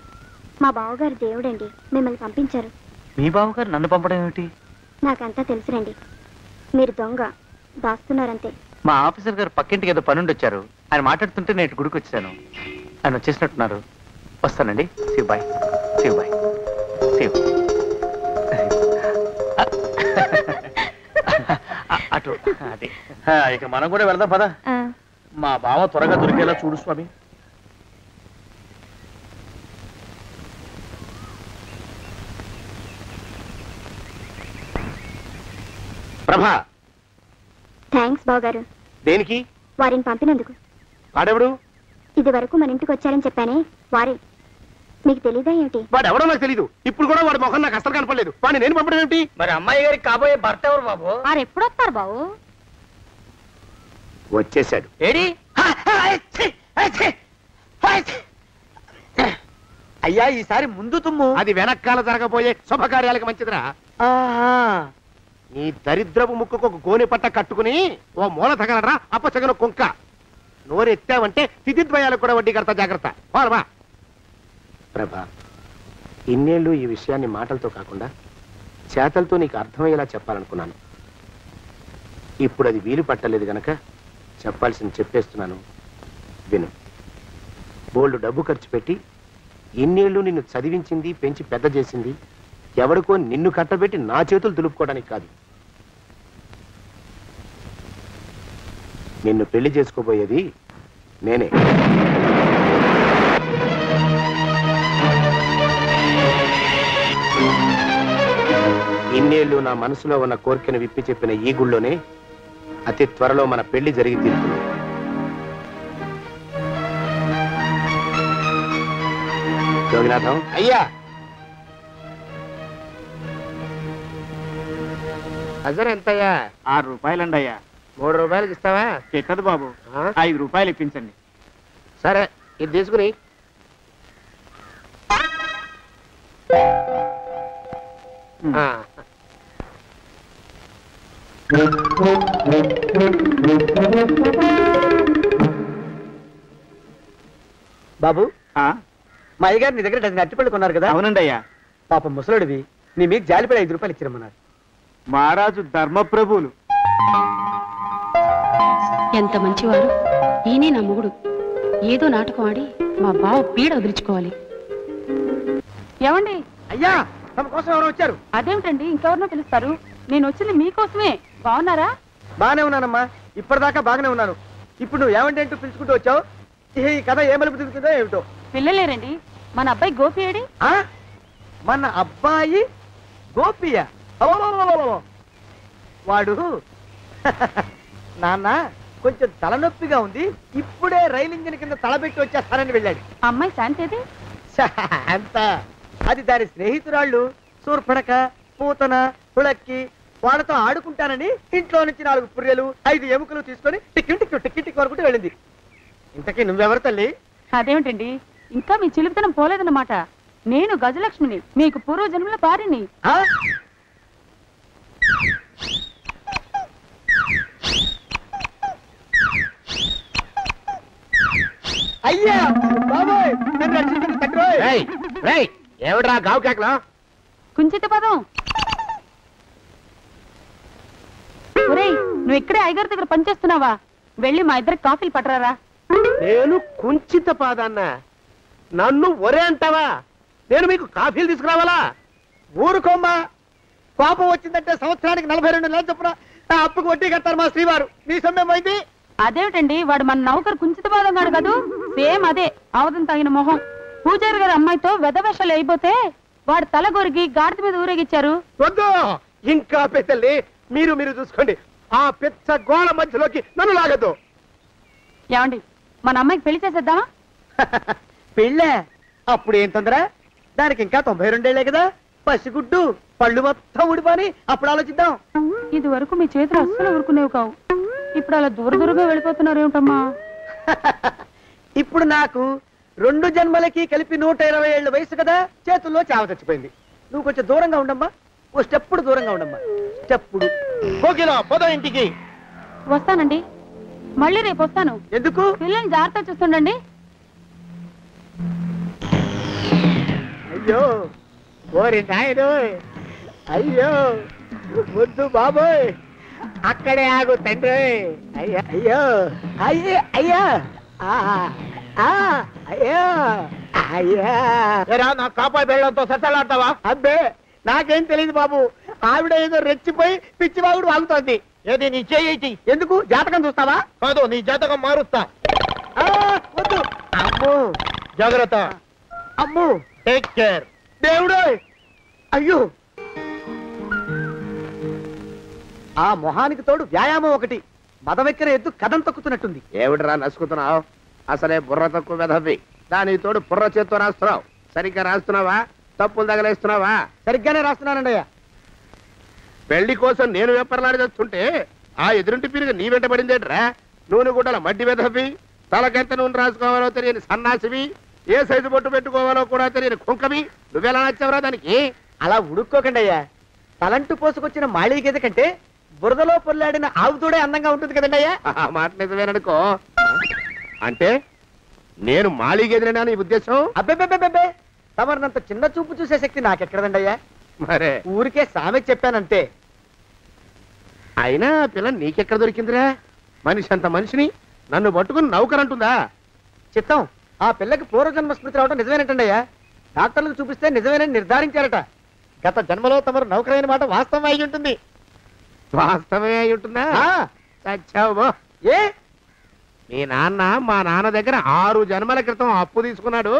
మా బావగారు దేవుడండి, మిమ్మల్ని పంపించారు. మీ బావగారు నన్ను పంపడం ఏమిటి? నాకంతా తెలుసురండి. మీరు దొంగ దాస్తున్నారంతే. మా ఆఫీసర్ గారు పక్కింటికి ఏదో పనుండి వచ్చారు. ఆయన మాట్లాడుతుంటే నేను గుడికి వచ్చాను. ఆయన వచ్చేసినట్టున్నారు. వస్తానండి. శివబాయ్ శివబాయ్ శివ్. అటు అదే. ఇక మనం కూడా వెళ్దాం పద. మా బావ త్వరగా దొరికేలా చూడు స్వామి. ప్రభా, థ్యాంక్స్ బావగారు. దేనికి? వారిని పంపినందుకు. వాడెవడు? ఇది వరకు మన ఇంటికి వచ్చారని చెప్పానే వారే. మీకు తెలీదా ఏమిటి? వాడెవడో నాకు తెలీదు. ఇప్పుడు కూడా వాడి మొహం నాకు అసలు కనపడలేదు. వాడిని నేను పంపడం ఏమిటి? మరి అమ్మాయి గారికి కాబోయే భర్త ఎవరు బాబు? వారు ఎప్పుడు వస్తారు బాబు? వచ్చేసాడు. ఏడి? అయ్యా, ఈసారి ముందు తుమ్ము. అది వెనకాల జరగబోయే శుభకార్యాలకు మంచిదిరా. నీ దరిద్రపు ముక్కుకు ఒక గోనె పట్ట కట్టుకుని ఓ మూల తగలరా అప్పచగన కుంక. నోరెత్తావంటే తిథిద్వయాలకు కూడా వడ్డీ కడతా, జాగ్రత్త. పోరమా ప్రభా, ఇన్నేళ్ళు ఈ విషయాన్ని మాటలతో కాకుండా చేతలతో నీకు అర్థమయ్యేలా చెప్పాలనుకున్నాను. ఇప్పుడు అది వీలు పట్టలేదు గనక చెప్పాల్సింది చెప్పేస్తున్నాను, విను. బోల్డు డబ్బు ఖర్చు పెట్టి ఇన్నేళ్ళు నిన్ను చదివించింది, పెంచి పెద్ద చేసింది ఎవరికో నిన్ను కట్టబెట్టి నా చేతులు దులుపుకోవడానికి కాదు. నిన్ను పెళ్లి చేసుకోబోయేది నేనే. ఇన్నేళ్ళు నా మనసులో ఉన్న కోరికను విప్పి చెప్పిన ఈ గుళ్ళోనే అతి త్వరలో మన పెళ్లి జరిగి తీరుతుంది. జోగినాథం అయ్యా, హజర్ ఎంతయ్యా? 6 రూపాయలండి అయ్యా. 3 రూపాయలకి ఇస్తావా? చెక్కదు బాబు, 5 రూపాయలు ఇప్పించండి. సరే, ఇది తీసుకుని. బాబు, మా అయ్యగారు నీ దగ్గర డజన్ అరటిపళ్ళు కొన్నారు కదా? అవునండి అయ్యా. పాపం ముసలుడివి, నీ మీకు జాలిపడి 5 రూపాయలు ఇచ్చిరమ్మన్నారు. మహారాజు ధర్మప్రభువులు. ఎంత మంచివారు. ఈయనే నా మొగుడు. ఏదో నాటకం ఆడి మా బావ పీడ వదిలించుకోవాలి. ఏమండి? అయ్యా, తమ కోసం ఎవరో వచ్చారు. అదేమిటండి, ఇంకెవరినో పిలుస్తారు? నేను వచ్చింది మీకోసమే. బాగున్నారా? బాగానే ఉన్నానమ్మా, ఇప్పటిదాకా బాగానే ఉన్నాను. ఇప్పుడు నువ్వు ఏమంటే అంటూ పిలుచుకుంటూ వచ్చావు. ఈ కథ ఏ మలుపు తిరుగుతుందో ఏమిటో. పిల్లలేరండి. మన అబ్బాయి గోపి ఏడి? మన అబ్బాయి గోపియ? వాడు నాన్న కొంచెం తలనొప్పిగా ఉంది, ఇప్పుడే రైలు ఇంజిన్ కింద తలబెట్టి వచ్చేస్తానని వెళ్ళాడు. అమ్మాయి శాంతేది? అంత అది దాని స్నేహితురాళ్ళు శూర్పణక, పూతన, హుళక్కి, వాళ్ళతో ఆడుకుంటానని ఇంట్లో నుంచి 4 పుర్రెలు 5 ఎముకలు తీసుకొని టిక్కి వరకుంటూ వెళ్ళింది. ఇంతకీ నువ్వెవరు తల్లి? అదేమిటండి ఇంకా మీ చిలుపుతనం పోలేదన్నమాట. నేను గజలక్ష్మిని, మీకు పూర్వజన్మల భార్యని. అయ్యా బాబోయ్, నన్ను రక్షించండి తండ్రోయ్. ఏమిట్రా గావు కేకలా? కుంచిత పదం. ఒరేయ్, నువ్వు ఇక్కడే అయ్యగారి దగ్గర పనిచేస్తున్నావా? వెళ్ళి మా ఇద్దరికి కాఫీలు పట్టరారా. నేను కుంచిత పాదాన్న, నన్ను ఒరే అంటావా? నేను మీకు కాఫీలు తీసుకురావాలా? ఊరుకోమ్మా, కోపం వచ్చిందంటే సంవత్సరానికి 42 నెలలు చొప్పున నా అప్పుకు వడ్డీ కట్టారు మా శ్రీవారు. నీ సొమ్మేం పోయింది? అదేమిటండి, వాడు మన నౌకరు కుంచిత పాదం గాడు కాదు, సేమ్ అదే అవధం తగిన మొహం. పూజారి గారి అమ్మాయితో వెధవేషాలు అయిపోతే వాడు తల గొరిగి గాడిద మీద ఊరేగిచ్చారు. వద్దు, ఇంకా పెద్దల్ని మీరు చూసుకోండి. ఆ పెద్ద గోళ మధ్యలోకి నన్ను లాగద్దు. ఏమండి, మన అమ్మాయికి పెళ్లి చేసేద్దామా? పెళ్ళే? అప్పుడు ఏం తొందర? దానికి ఇంకా 92 ఏళ్లే కదా. పసిగుడ్డు పళ్ళు మొత్తం ఊడిపోని అప్పుడు ఆలోచిద్దాం. ఇది వరకు మీ చేతులు అస్సలు ఊరుకునేవి కావు, ఇప్పుడు అలా దూరంగా వెళ్ళిపోతున్నారు ఏమిటమ్మా? ఇప్పుడు నాకు 2 జన్మలకి కలిపి 120 ఏళ్ళ వయసు కదా, చేతుల్లో చావ చచ్చిపోయింది. నువ్వు కొంచెం దూరంగా ఉండమ్మా, ఓ స్టెప్పుడు దూరంగా ఉండమ్మా. స్టెప్పుడు పోదా ఇంటికి. వస్తానండి, మళ్ళీ రేపు వస్తాను. ఎందుకు? పిల్లల్ని జాగ్రత్త చూస్తుండండి. అయ్యో ఓరి నాయను, అయ్యో వద్దు బాబోయ్, అక్కడే ఆగు తండ్రి. అయ్యా అయ్యో అయ్యే అయ్యా అయ్యో అయ్యా. నా కాపాయి బెళ్ళంతో సత్తలాడతావా? అబ్బే నాకేం తెలియదు బాబు, ఆవిడ ఏదో రెచ్చిపోయి పిచ్చివాగుడు వాగుతోంది. ఏది నీ చేయి? ఎందుకు? జాతకం చూస్తావా? కాదు, నీ జాతకం మారుస్తా. వద్దు. అమ్మో జాగ్రత్త. అమ్మో, టేక్ కేర్. దేవుడు. అయ్యో, ఆ మొహానికి తోడు వ్యాయామం ఒకటి. మదవెక్కిన ఎద్దు కథం తొక్కుతున్నట్టుంది. ఏమిటిరా నసుకుతున్నావు? అసలే బుర్ర తక్కువ వెధవి, దాని తోడు బుర్ర చేత్తో రాస్తున్నావు. సరిగ్గా రాస్తున్నావా? తప్పులు తగలేస్తున్నావా? సరిగ్గానే రాస్తున్నానండి అయ్యా. పెళ్లి కోసం నేను వెప్పర్లాడి చేస్తుంటే ఆ ఎదురింటి పిరుగు నీ వెంట పడిందేట్రా? నూనె గుడ్డల మడ్డి వెధవి, తలకెంత నూనె రాసుకోవాలో తెలియని సన్నాసివి, ఏ సైజు బొట్టు పెట్టుకోవాలో కూడా తెలియని కుంకవి, నువ్వెలా నచ్చావురా దానికి? అలా ఉడుక్కోకండి అయ్యా. తలంటు పోసుకొచ్చిన మాళీ గేదె కంటే బురదలో పొల్లాడిన ఆవు తోడే అందంగా ఉంటుంది కదండి అయ్యా. ఆ మాట నిజమేననుకో. అంటే నేను మాళీగెదిరినా నీ ఉద్దేశం? అబ్బెబ్బెబ్బెబ్బే, తమరినంత చిన్న చూపు చూసే శక్తి నాకెక్కడదండి అయ్యా. మరే ఊరికే సామె చెప్పానంతే. అయినా పిల్ల నీకెక్కడ దొరికిందిరా? మనిషి అంత మనిషిని నన్ను పట్టుకుని నౌకరంటుందా? చిత్తం, ఆ పిల్లకి పూర్వజన్మ స్మృతి రావడం నిజమేనటండి అయ్యా. డాక్టర్లకు చూపిస్తే నిజమేనని నిర్ధారించారట. గత జన్మలో తమరు నౌకరైన మాట వాస్తవం అయి ఉంటుంది. వాస్తవమే అయి ఉంటుందా? చచ్చావు. ఏ? మీ నాన్న మా నాన్న దగ్గర 6 జన్మల క్రితం అప్పు తీసుకున్నాడు.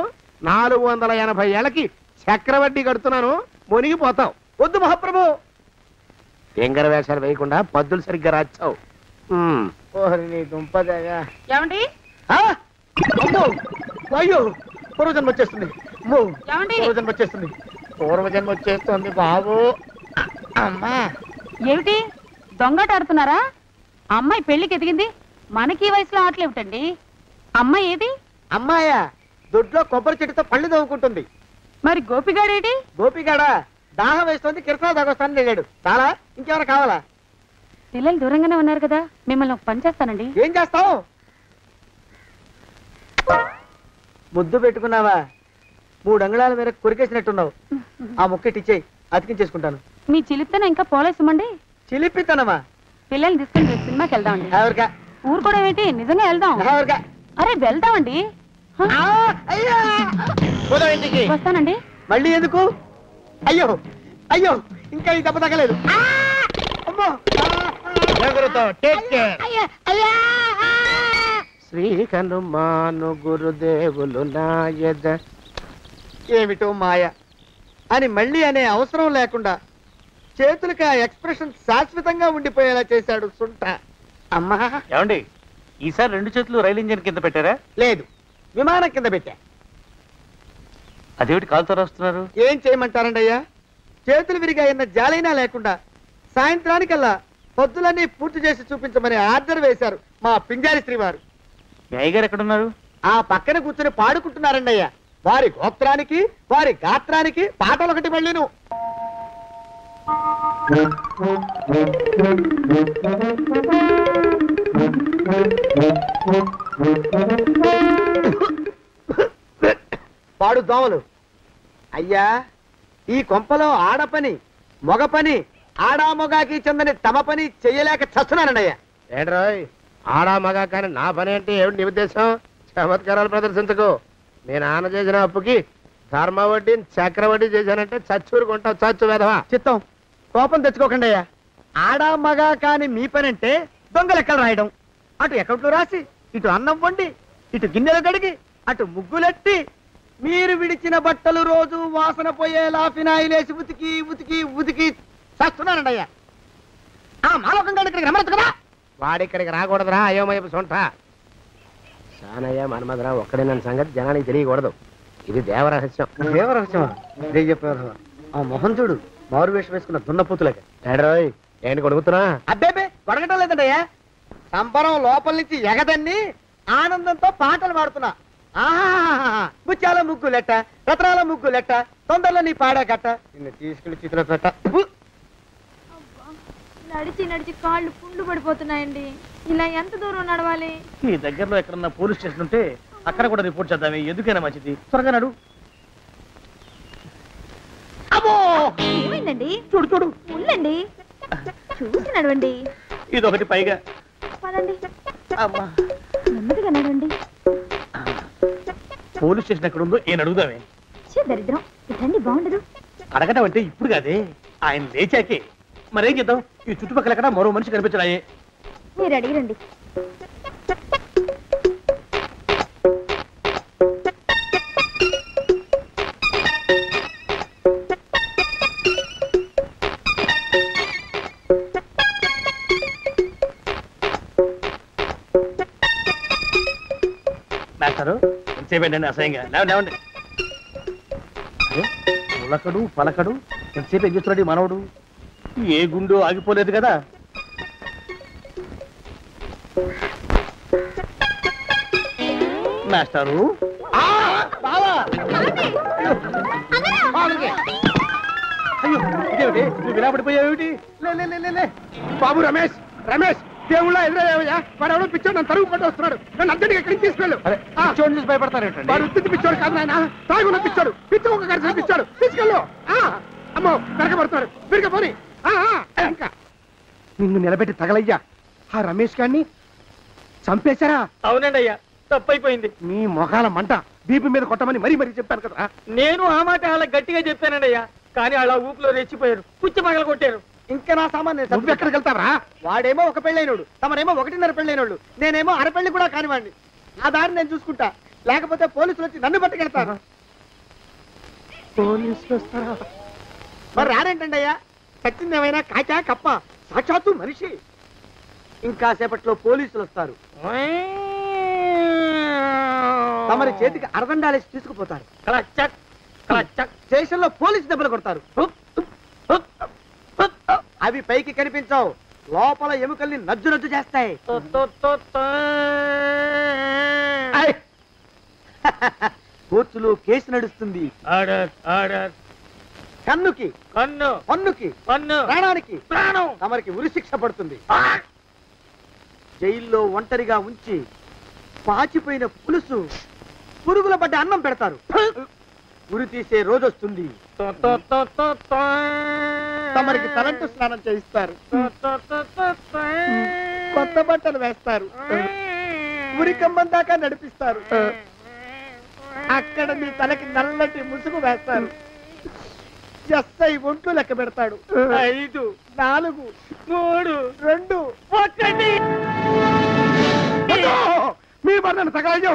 480 ఏళ్ళకి చక్రవడ్డీ కడుతున్నాను, మునిగిపోతావు. వద్దు మహాప్రభు. ఎంగర వేషాలు వేయకుండా పద్దులు సరిగ్గా రాచావు. నీ దుంపదగా. ఏమండి? అయ్యో, పూర్వజన్మ వచ్చేస్తుంది. ఏమండి? పూర్వజన్మ వచ్చేస్తుంది. పూర్వజన్మ వచ్చేస్తుంది బాబు. అమ్మా, ఏమిటి దొంగట ఆడుతున్నారా? అమ్మాయి పెళ్లికి ఎదిగింది, మనకి ఈ వయసులో ఆటలేమిటండి? అమ్మాయి ఏది? అమ్మాయా? దొడ్లో కొబ్బరి చెట్టుతో పళ్ళు తవ్వుకుంటుంది. మరి గోపిగాడేటి? గోపిగాడా? దాహం వేస్తుంది, కిరసా దాగొస్తానని వెళ్ళాడు. చాలా, ఇంకేమైనా కావాలా? పిల్లలు దూరంగానే ఉన్నారు కదా, మిమ్మల్ని ఒక పని చేస్తానండి. ఏం చేస్తావు? ముద్దు పెట్టుకున్నావా? 3 అంగుళాల మేర కొరికేసినట్టున్నావు. ఆ ముక్కటిచ్చేయి, అతికించేసుకుంటాను. మీ చిలిపితనం ఇంకా పోలేసమండి. చిలిపితనమా? పిల్లల్ని తీసుకుని రేపు సినిమాకి వెళ్దామండి. ఎవరికా? ఊరు కూడా ఏంటి, నిజంగా వెళ్దాం. ఎవరికా? అరే వెళ్దామండి. వస్తానండి. మళ్ళీ ఎందుకు? అయ్యో అయ్యో, ఇంకా ఈ దెబ్బ తగ్గలేదు. శ్రీ హనుమాను గురుదేవులు నాయద. ఏమిటో మాయ అని మళ్ళీ అనే అవసరం లేకుండా చేతులకి ఆ ఎక్స్ప్రెషన్ శాశ్వతంగా ఉండిపోయేలా చేశాడు సుంట. అమ్మా, ఏమండి ఈసారి 2 చేతులు రైలు ఇంజిన్ కింద పెట్టారా? లేదు, విమానం కింద పెట్టా. అదేమిటి కాలుతో రాస్తున్నారు? ఏం చేయమంటారండి అయ్యా? చేతులు విరిగాయన్న జాలైనా లేకుండా సాయంత్రానికల్లా పొద్దులన్నీ పూర్తి చేసి చూపించమని ఆర్డర్ వేశారు మా పింజారి శ్రీ వారు. మీ అయ్యగారు ఎక్కడున్నారు? ఆ పక్కన కూర్చొని పాడుకుంటున్నారండి అయ్యా. వారి గోత్రానికి వారి గాత్రానికి పాటలు ఒకటి మళ్ళీను. పాడు దోమలు. అయ్యా, ఈ కొంపలో ఆడపని మొగ పని ఆడా మొగాకి చెందని తమ పని చెయ్యలేక చస్తున్నానండి అయ్యా. ఏంట్రోయ్ ఆడా మగా కానీ నా పని అంటే ఏమిటి నీ ఉద్దేశం? చమత్కారాలు ప్రదర్శించకు. మీ నాన్న చేసిన అప్పుకి ధర్మ వడ్డీ చక్రవడ్డీ చేశానంటే చచ్చూరుకుంటావు. చచ్చు వెధవా. చిత్తం కోపం తెచ్చుకోకండి అయ్యా. ఆడా మగా కాని మీ పని అంటే దొంగ లెక్కలు రాయడం, అటు అకౌంట్లో రాసి ఇటు అన్నం వండి ఇటు గిన్నెలు కడిగి అటు ముగ్గులెట్టి మీరు విడిచిన బట్టలు రోజు వాసన పోయేలా ఫినాయిలేసి ఉతికి ఉతికి ఉతికి చేస్తున్నానండి అయ్యా. ఆ మాలోకం గారి ఇక్కడికి రమ్మనొచ్చు కదా. వాడిక్కడికి రాకూడదురా అయోమయపు సొంట. సానయ్య మన్మధరావు ఒక్కడే నన్ను సంగతి జనానికి తెలియకూడదు. ఇది దేవరహస్యం. దేవరహస్యమా? చెప్పారు. ఆ మొహం చూడు, మారు వేషం వేసుకున్న దున్నపోతులకి. ఏడ్రోయ్ ఏంటి కొడుకుతున్నా? అబ్బేబే గొడగటం లేదండయ్యా. సంబరం లోపల నుంచి ఎగదన్ని ఆనందంతో పాటలు పాడుతున్నా. ఆహా, ముత్యాల ముగ్గు లెట్ట, రత్నాల ముగ్గు లెట్ట, తొందరలో నీ పాడా కట్ట, నిన్ను తీసుకెళ్లి చేతిలో పెట్ట. నడిచి నడిచి కాళ్ళు పుండ్లు పడిపోతున్నాయండి. ఇలా ఎంత దూరం నడవాలి? ఈ దగ్గరలో ఎక్కడన్నా పోలీస్ స్టేషన్ ఉంటే అక్కడ కూడా రిపోర్ట్ చేద్దామే. ఎందుకైనా మంచిది. త్వరగా నడు. ఏమైందండి? చూడు చూడు. ఉండండి, చూసి నడవండి. ఇదొకటి పైగా. పదండి, అమ్మా, నెమ్మదిగా నడవండి. పోలీస్ స్టేషన్ ఎక్కడ ఉందో ఏం అడుగుదామే. దరిద్రం, ఇదండి బాగుండదు. అడగటం అంటే ఇప్పుడు కాదే, ఆయన లేచాకే. మరేం చేద్దాం? ఈ చుట్టుపక్కల ఎక్కడ మరో మనిషి కనిపించడాయే. మీరు అడిగిరండి. మాస్టారు ఎంతసేపేంటండి అసహ్యంగా? లేవండి లేవండి. ఉలకడు పలకడు ఎంతసేపు ఏం చేస్తున్నాడు మనవడు? ఏ గుండు ఆగిపోలేదు కదా. మాస్టారు అయ్యో ఇదేమిటి నువ్వు ఇలా పడిపోయావేమిటి? బాబు రమేష్, రమేష్ దేవుళ్ళ ఎదురయ్యా. వాడు ఎవడో పిచ్చోడు నన్ను తరుగు కొట్టి వస్తున్నాడు. నన్ను అర్జెంట్గా ఎక్కడికి తీసుకెళ్ళు. చూసి భయపడతారు. వాడు ఉత్తి పిచ్చోడు కాదు నాయన, తాగున్న పిచ్చోడు, పిచ్చి ఒక కలిసి పిచ్చాడు. తీసుకెళ్ళు. అమ్మో వెనకబడుతున్నాడు. విరిగ పోని. ఇంకా నిన్ను నిలబెట్టి తగలయ్యా. ఆ రమేష్ గారిని చంపేశారా? అవునండి అయ్యా, తప్పైపోయింది. మీ మొఖాల మంట బీపీ మీద కొట్టమని మరీ మరీ చెప్పాను కదా. నేను ఆ మాట అలా గట్టిగా చెప్పానండి అయ్యా, కానీ అలా ఊపిలో రెచ్చిపోయారు, పుచ్చి పగల కొట్టారు. ఇంకా నా సామాన్ నువ్వు ఎక్కడికి వెళ్తావరా? వాడేమో ఒక పెళ్ళైనోడు, తమరేమో 1.5 పెళ్ళైనోళ్ళు, నేనేమో అరపెళ్ళి కూడా కానివ్వండి. నా దారి నేను చూసుకుంటా, లేకపోతే పోలీసులు వచ్చి నన్ను పట్టుకెళ్తారు. పోలీసులు వస్తారా? మరి రారేంటండి అయ్యా? చచ్చింది ఏమైనా కాచా కప్ప, సాక్షాత్తు మనిషి. ఇంకా సేపట్లో పోలీసులు వస్తారు. తమరి చేతికి అరదండాలేసి తీసుకుపోతారు. స్టేషన్ లో పోలీసు దెబ్బలు కొడతారు. అవి పైకి కనిపించవు, లోపల ఎముకల్ని నజ్జు నజ్జు చేస్తాయి. కోర్టులో కేసు నడుస్తుంది. కన్నుకి కన్ను, పన్నుకి పన్ను, ప్రాణానికి ప్రాణం. తమరికి ఉరిశిక్ష పడుతుంది. జైల్లో ఒంటరిగా ఉంచి పాచిపోయిన పులుసు, పురుగుల పడ్డ అన్నం పెడతారు. ఉరి తీసే రోజు వస్తుంది. తమరికి తలంటు స్నానం చేయిస్తారు, కొత్త బట్టలు వేస్తారు, ఉరికంబం దాకా నడిపిస్తారు. అక్కడ మీ తలకి నల్లటి ముసుగు వేస్తారు. ఎస్ఐ ఒంట్లు లెక్క పెడతాడు. 5 4 3 2 1. మీ వర్ణన తగలయ్యో.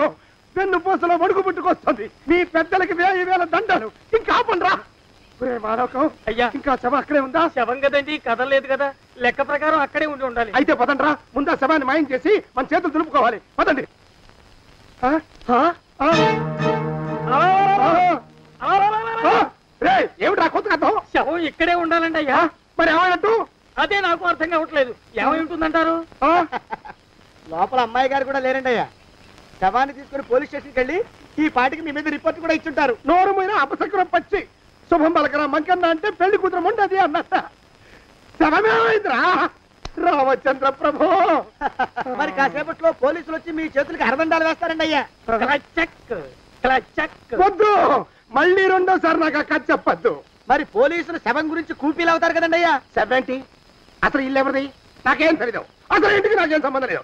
వెన్ను పూసలో వణుకు పుట్టుకొస్తుంది. మీ పెద్దలకి 1000 దండాలు. ఇంకా ఆపండ్రా. అయ్యా, ఇంకా శవం అక్కడే ఉందా? శవం కదండి, కదలేదు కదా. లెక్క ప్రకారం అక్కడే ఉండి ఉండాలి. అయితే పదండ్రా, ముందా శవాన్ని మాయం చేసి మన చేతులు దులుపుకోవాలి. పదండి. ఏమిట్రా కొత్త కథ? శవం ఇక్కడే ఉండాలండి అయ్యా. మరి ఏమైనట్టు? అదే నాకు అర్థం కావట్లేదు ఏమై ఉంటుందంటారు లోపల అమ్మాయి గారు కూడా లేరండి అయ్యా. శవాన్ని తీసుకుని పోలీస్ స్టేషన్కి వెళ్ళి ఈ పాటికి మీ మీద రిపోర్ట్ కూడా ఇచ్చుంటారు. నోరు మీద అపశకునం పచ్చి శుభం పలకరా మంకన్న అంటే పెళ్లి కూతురం ఉండదు అన్నట్ట. శవమేమైందిరా రామచంద్ర ప్రభు. మరి కాసేపట్లో పోలీసులు వచ్చి మీ చేతులకి అరదండాలు వేస్తారండి అయ్యా. వద్దు, మళ్ళీ రెండోసారి నాకు అక్క చెప్పద్దు. మరి పోలీసులు శవం గురించి కూపీలు అవుతారు కదండి అయ్యా. సెవెంటీ అసలు ఇల్లు ఎవరిది నాకేం తెలియదు. అసలు ఇంటికి నాకేం సంబంధం లేదు.